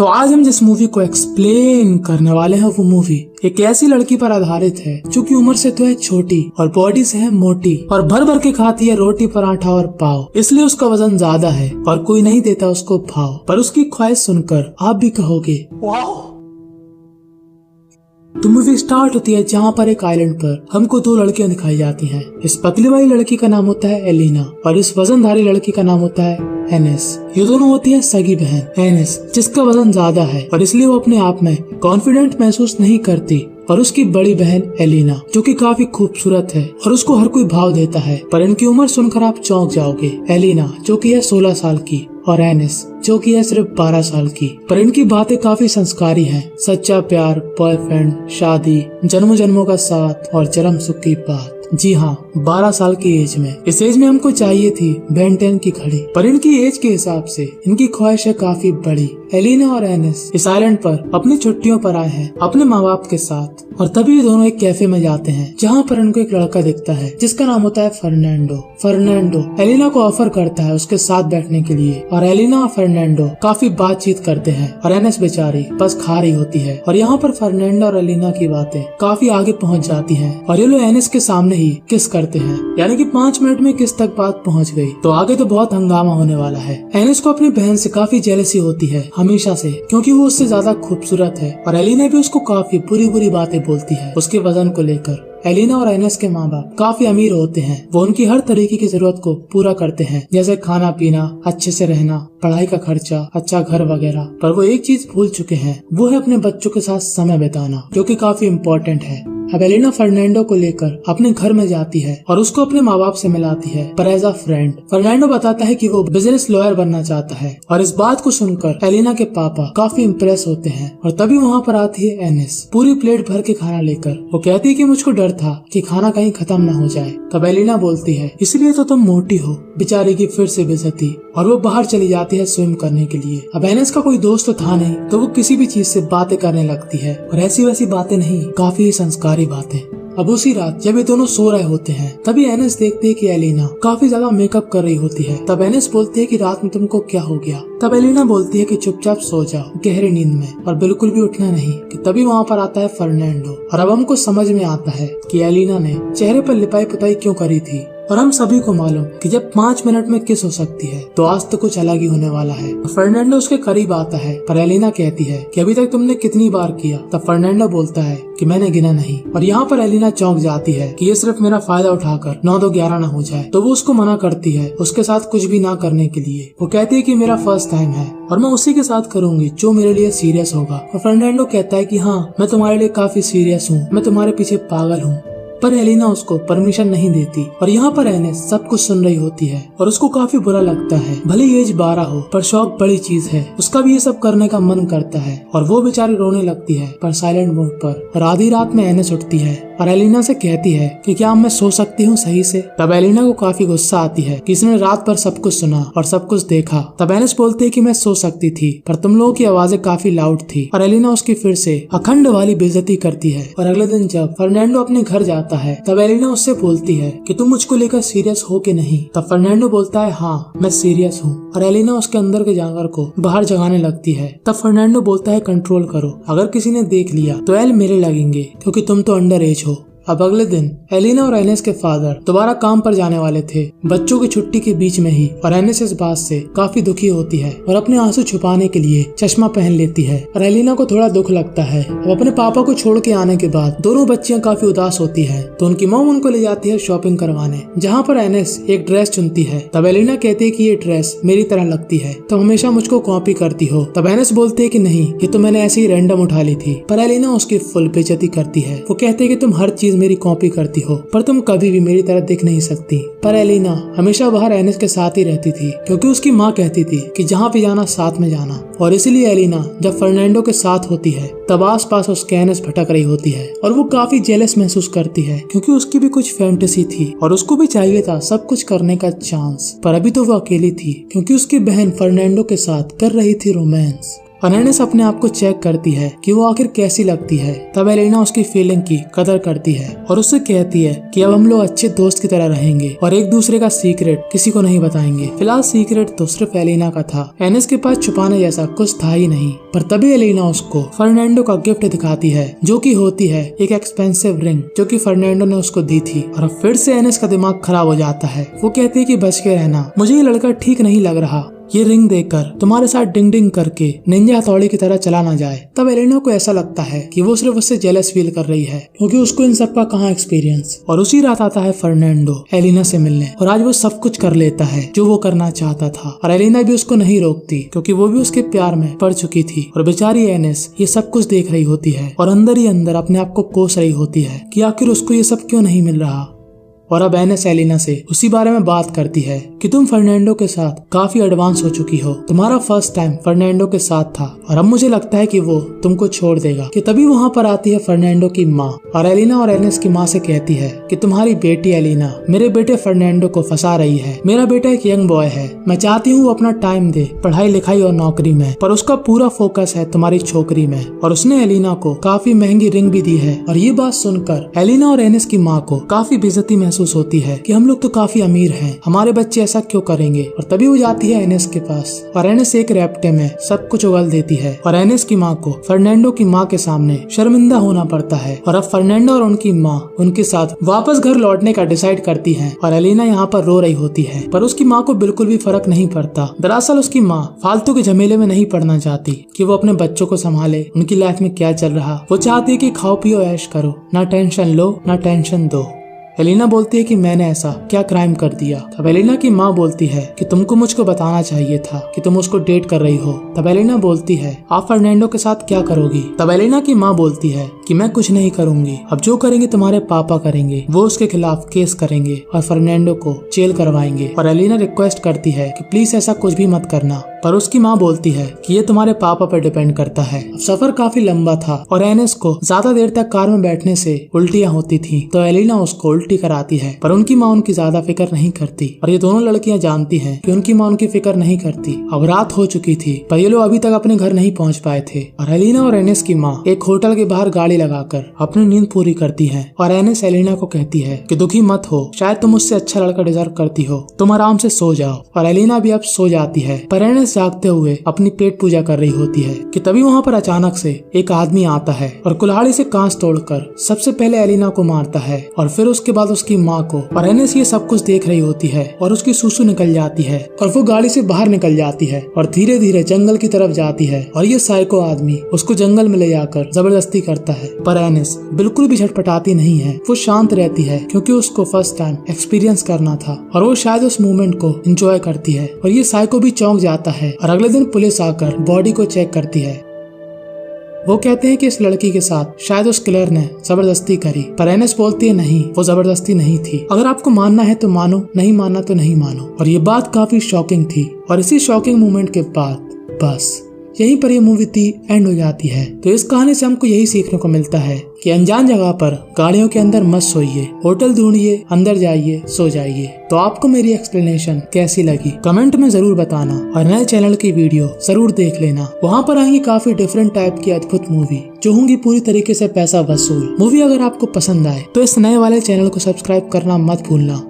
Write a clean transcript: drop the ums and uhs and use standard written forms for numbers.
तो आज हम जिस मूवी को एक्सप्लेन करने वाले हैं वो मूवी एक ऐसी लड़की पर आधारित है जो कि उम्र से तो है छोटी और बॉडी से है मोटी और भर भर के खाती है रोटी पराठा और पाव, इसलिए उसका वजन ज्यादा है और कोई नहीं देता उसको भाव। पर उसकी ख्वाहिश सुनकर आप भी कहोगे वाह। तो मूवी स्टार्ट होती है जहाँ पर एक आइलैंड पर हमको दो लड़कियां दिखाई जाती हैं। इस पतली वाली लड़की का नाम होता है एलिना और इस वजनधारी लड़की का नाम होता है एनेस। ये दोनों होती है सगी बहन। एनेस जिसका वजन ज्यादा है और इसलिए वो अपने आप में कॉन्फिडेंट महसूस नहीं करती, और उसकी बड़ी बहन एलिना जो कि काफी खूबसूरत है और उसको हर कोई भाव देता है। पर इनकी उम्र सुनकर आप चौंक जाओगे। एलिना जो कि है 16 साल की और एनेस जो कि है सिर्फ 12 साल की। पर इनकी बातें काफी संस्कारी हैं। सच्चा प्यार, बॉयफ्रेंड, शादी, जन्मों जन्मों का साथ और चरम सुख की बात। जी हाँ, 12 साल की एज में। इस एज में हमको चाहिए थी बेन 10 की घड़ी, पर इनकी एज के हिसाब से इनकी ख्वाहिश है काफी बड़ी। एलिना और एनेस इस आइलैंड पर अपनी छुट्टियों पर आए हैं अपने माँ बाप के साथ, और तभी ये दोनों एक कैफे में जाते हैं जहाँ पर इनको एक लड़का दिखता है जिसका नाम होता है फर्नांडो एलिना को ऑफर करता है उसके साथ बैठने के लिए, और एलिना और फर्नांडो काफी बातचीत करते हैं और एनेस बेचारी बस खा रही होती है। और यहाँ पर फर्नांडो और एलिना की बातें काफी आगे पहुँच जाती है और ये लोग एनेस के सामने ही किस करते हैं, यानी कि 5 मिनट में किस तक बात पहुँच गई। तो आगे तो बहुत हंगामा होने वाला है। एनेस को अपनी बहन से काफी जेलसी होती है हमेशा से, क्योंकि वो उससे ज्यादा खूबसूरत है, और एलिना भी उसको काफी बुरी बुरी बातें बोलती है उसके वजन को लेकर। एलिना और एनेस के माँ बाप काफी अमीर होते हैं, वो उनकी हर तरीके की जरूरत को पूरा करते हैं, जैसे खाना पीना, अच्छे से रहना, पढ़ाई का खर्चा, अच्छा घर वगैरह। पर वो एक चीज भूल चुके हैं, वो है अपने बच्चों के साथ समय बिताना, जो कि काफी इम्पोर्टेंट है। अब एलिना फर्नांडो को लेकर अपने घर में जाती है और उसको अपने माँ बाप से मिलाती है, पर एज अ फ्रेंड। फर्नांडो बताता है कि वो बिजनेस लॉयर बनना चाहता है, और इस बात को सुनकर एलिना के पापा काफी इम्प्रेस होते हैं। और तभी वहाँ पर आती है एनेस पूरी प्लेट भर के खाना लेकर। वो कहती है कि मुझको डर था कि खाना कहीं खत्म न हो जाए। तब एलिना बोलती है इसलिए तो तुम मोटी हो। बेचारी की फिर से बेइज्जती, और वो बाहर चली जाती है स्विम करने के लिए। अब एनेस का कोई दोस्त तो था नहीं, तो वो किसी भी चीज से बातें करने लगती है, और ऐसी वैसी बातें नहीं, काफी संस्कारी बातें। अब उसी रात जब ये दोनों सो रहे होते हैं तभी एनेस देखती है कि एलिना काफी ज्यादा मेकअप कर रही होती है। तब एनेस बोलती है कि रात में तुमको क्या हो गया। तब एलिना बोलती है कि चुपचाप सो जाओ गहरी नींद में और बिल्कुल भी उठना नहीं। कि तभी वहाँ पर आता है फर्नांडो, और अब हमको समझ में आता है कि एलिना ने चेहरे पर लिपाई पुताई क्यों करी थी। और हम सभी को मालूम कि जब 5 मिनट में किस हो सकती है तो आज तो कुछ अलग ही होने वाला है। फर्नांडो उसके करीब आता है, पर एलिना कहती है कि अभी तक तुमने कितनी बार किया। तब फर्नांडो बोलता है कि मैंने गिना नहीं। और यहाँ पर एलिना चौंक जाती है कि ये सिर्फ मेरा फायदा उठाकर 9 2 11 न हो जाए। तो वो उसको मना करती है उसके साथ कुछ भी ना करने के लिए। वो कहती है कि मेरा फर्स्ट टाइम है और मैं उसी के साथ करूंगी जो मेरे लिए सीरियस होगा। और फर्नांडो कहता है कि हाँ, मैं तुम्हारे लिए काफी सीरियस हूँ, मैं तुम्हारे पीछे पागल हूँ। पर एलिना उसको परमिशन नहीं देती, और यहाँ पर एनेस सब कुछ सुन रही होती है और उसको काफी बुरा लगता है। भले एज 12 हो, पर शौक बड़ी चीज है। उसका भी ये सब करने का मन करता है, और वो बेचारी रोने लगती है पर साइलेंट मोड पर। और आधी रात में एनेस उठती है और एलिना से कहती है कि क्या मैं सो सकती हूँ सही से। तब एलिना को काफी गुस्सा आती है कि इसने रात भर सब कुछ सुना और सब कुछ देखा। तब एनेस बोलती है कि मैं सो सकती थी, पर तुम लोगों की आवाजें काफी लाउड थी। और एलिना उसकी फिर से अखंड वाली बेइज्जती करती है। और अगले दिन जब फर्नांडो अपने घर जाता है तब एलिना उससे बोलती है कि तुम मुझको लेकर सीरियस हो कि नहीं। तब फर्नांडो बोलता है हाँ, मैं सीरियस हूँ। और एलिना उसके अंदर के जानवर को बाहर जगाने लगती है। तब फर्नांडो बोलता है कंट्रोल करो, अगर किसी ने देख लिया तो एल मेरे लगेंगे, क्योंकि तुम तो अंडर एज हो। अब अगले दिन एलिना और एनेस के फादर दोबारा काम पर जाने वाले थे बच्चों की छुट्टी के बीच में ही। और एनेस इस बात से काफी दुखी होती है और अपने आंसू छुपाने के लिए चश्मा पहन लेती है। और एलिना को थोड़ा दुख लगता है। अब अपने पापा को छोड़ के आने के बाद दोनों बच्चियां काफी उदास होती है, तो उनकी मॉम उनको ले जाती है शॉपिंग करवाने, जहाँ पर एनेस एक ड्रेस चुनती है। तब एलिना कहती है कि ये ड्रेस मेरी तरह लगती है, तो हमेशा मुझको कॉपी करती हो। तब एनेस बोलते है कि नहीं, ये तो मैंने ऐसे ही रैंडम उठा ली थी। पर एलिना उसकी फुल बेइज्जती करती है। वो कहते है कि तुम हर चीज मेरी कॉपी करती हो, पर तुम कभी भी मेरी तरह दिख नहीं सकती। पर एलिना हमेशा बाहर एनेस के साथ ही रहती थी, क्योंकि उसकी माँ कहती थी कि जहाँ भी जाना साथ में जाना। और इसीलिए एलिना जब फर्नांडो के साथ होती है तब आस पास उसके एनेस भटक रही होती है, और वो काफी जेलस महसूस करती है, क्योंकि उसकी भी कुछ फैंटेसी थी और उसको भी चाहिए था सब कुछ करने का चांस। पर अभी तो वो अकेली थी, क्योंकि उसकी बहन फर्नांडो के साथ कर रही थी रोमांस। और एनेस अपने आप को चेक करती है कि वो आखिर कैसी लगती है। तब एलिना उसकी फीलिंग की कदर करती है और उससे कहती है कि अब हम लोग अच्छे दोस्त की तरह रहेंगे और एक दूसरे का सीक्रेट किसी को नहीं बताएंगे। फिलहाल सीक्रेट तो सिर्फ एलिना का था, एनेस के पास छुपाने जैसा कुछ था ही नहीं। पर तभी एलिना उसको फर्नांडो का गिफ्ट दिखाती है, जो कि होती है एक एक्सपेंसिव रिंग जो कि फर्नांडो ने उसको दी थी। और अब फिर से एनेस का दिमाग खराब हो जाता है। वो कहती है कि बच के रहना, मुझे ये लड़का ठीक नहीं लग रहा, ये रिंग देखकर तुम्हारे साथ डिंग डिंग करके निंजा हथौड़ी की तरह चला ना जाए। तब एलिना को ऐसा लगता है कि वो सिर्फ उससे जेलस फील कर रही है, क्योंकि उसको इन सब का कहाँ एक्सपीरियंस। और उसी रात आता है फर्नांडो एलिना से मिलने और आज वो सब कुछ कर लेता है जो वो करना चाहता था। और एलिना भी उसको नहीं रोकती, क्योंकि वो भी उसके प्यार में पड़ चुकी थी। और बेचारी एनेस ये सब कुछ देख रही होती है और अंदर ही अंदर अपने आप को कोस रही होती है कि आखिर उसको ये सब क्यों नहीं मिल रहा। और अब एनेस एलिना से उसी बारे में बात करती है कि तुम फर्नांडो के साथ काफी एडवांस हो चुकी हो, तुम्हारा फर्स्ट टाइम फर्नांडो के साथ था और अब मुझे लगता है कि वो तुमको छोड़ देगा। कि तभी वहाँ पर आती है फर्नांडो की माँ और एलिना और एनेस की माँ से कहती है कि तुम्हारी बेटी एलिना मेरे बेटे फर्नांडो को फंसा रही है। मेरा बेटा एक यंग बॉय है, मैं चाहती हूँ अपना टाइम दे पढ़ाई लिखाई और नौकरी में, पर उसका पूरा फोकस है तुम्हारी छोकरी में। और उसने एलिना को काफी महंगी रिंग भी दी है। और ये बात सुनकर एलिना और एनेस की माँ को काफी बेइज्जती महसूस होती है कि हम लोग तो काफी अमीर हैं, हमारे बच्चे ऐसा क्यों करेंगे। और तभी वो जाती है एनेस के पास और एनेस एक रैप्टे में सब कुछ उगल देती है। और एनेस की माँ को फर्नांडो की माँ के सामने शर्मिंदा होना पड़ता है। और अब फर्नांडो और उनकी माँ उनके साथ वापस घर लौटने का डिसाइड करती है। और एलिना यहाँ पर रो रही होती है, पर उसकी माँ को बिल्कुल भी फर्क नहीं पड़ता। दरअसल उसकी माँ फालतू के झमेले में नहीं पड़ना चाहती कि वो अपने बच्चों को संभाले, उनकी लाइफ में क्या चल रहा। वो चाहती है कि खाओ पियो ऐश करो, ना टेंशन लो ना टेंशन दो। एलिना बोलती है कि मैंने ऐसा क्या क्राइम कर दिया। तब एलिना की माँ बोलती है कि तुमको मुझको बताना चाहिए था कि तुम उसको डेट कर रही हो। तब एलिना बोलती है आप फर्नांडो के साथ क्या करोगी। तब एलिना की माँ बोलती है कि मैं कुछ नहीं करूंगी, अब जो करेंगे तुम्हारे पापा करेंगे, वो उसके खिलाफ केस करेंगे और फर्नांडो को जेल करवाएंगे। और एलिना रिक्वेस्ट करती है कि प्लीज ऐसा कुछ भी मत करना, पर उसकी माँ बोलती है कि ये तुम्हारे पापा पर डिपेंड करता है। सफर काफी लंबा था और एनेस को ज्यादा देर तक कार में बैठने से उल्टियाँ होती थी, तो एलिना उसको उल्टी कराती है, पर उनकी माँ उनकी ज्यादा फिक्र नहीं करती। और ये दोनों लड़कियां जानती हैं कि उनकी माँ उनकी फिक्र नहीं करती। अब रात हो चुकी थी, पर ये लोग अभी तक अपने घर नहीं पहुँच पाए थे। और एलिना और एनेस की माँ एक होटल के बाहर गाड़ी लगाकर अपनी नींद पूरी करती है। और एनेस एलिना को कहती है कि दुखी मत हो, शायद तुम उससे अच्छा लड़का डिजर्व करती हो, तुम आराम से सो जाओ। और एलिना भी अब सो जाती है, पर एनेस जागते हुए अपनी पेट पूजा कर रही होती है। कि तभी वहाँ पर अचानक से एक आदमी आता है और कुल्हाड़ी से कांच तोड़कर सबसे पहले एलिना को मारता है और फिर उसके बाद उसकी माँ को। और एनेस ये सब कुछ देख रही होती है और उसकी सुसु निकल जाती है और वो गाड़ी से बाहर निकल जाती है और धीरे धीरे जंगल की तरफ जाती है। और ये साइको आदमी उसको जंगल में ले जाकर जबरदस्ती करता है, पर एनेस बिल्कुल भी झटपटाती नहीं है। वो शांत रहती है क्योंकि उसको फर्स्ट टाइम एक्सपीरियंस करना था और वो शायद उस मोमेंट को एंजॉय करती है। और ये साइको भी चौंक जाता है और अगले दिन पुलिस आकर बॉडी को चेक करती है। वो कहते हैं कि इस लड़की के साथ शायद उस किलर ने जबरदस्ती करी, पर एनेस बोलती है नहीं, वो जबरदस्ती नहीं थी। अगर आपको मानना है तो मानो, नहीं मानना तो नहीं मानो। और ये बात काफी शॉकिंग थी। और इसी शॉकिंग मोमेंट के बाद बस यहीं पर ये मूवी थी एंड हो जाती है। तो इस कहानी से हमको यही सीखने को मिलता है कि अनजान जगह पर गाड़ियों के अंदर मत सोइए, होटल ढूंढिए, अंदर जाइए, सो जाइए। तो आपको मेरी एक्सप्लेनेशन कैसी लगी कमेंट में जरूर बताना और नए चैनल की वीडियो जरूर देख लेना। वहाँ पर आएंगी काफी डिफरेंट टाइप की अद्भुत मूवी जो होंगी पूरी तरीके से पैसा वसूल। मूवी अगर आपको पसंद आए तो इस नए वाले चैनल को सब्सक्राइब करना मत भूलना।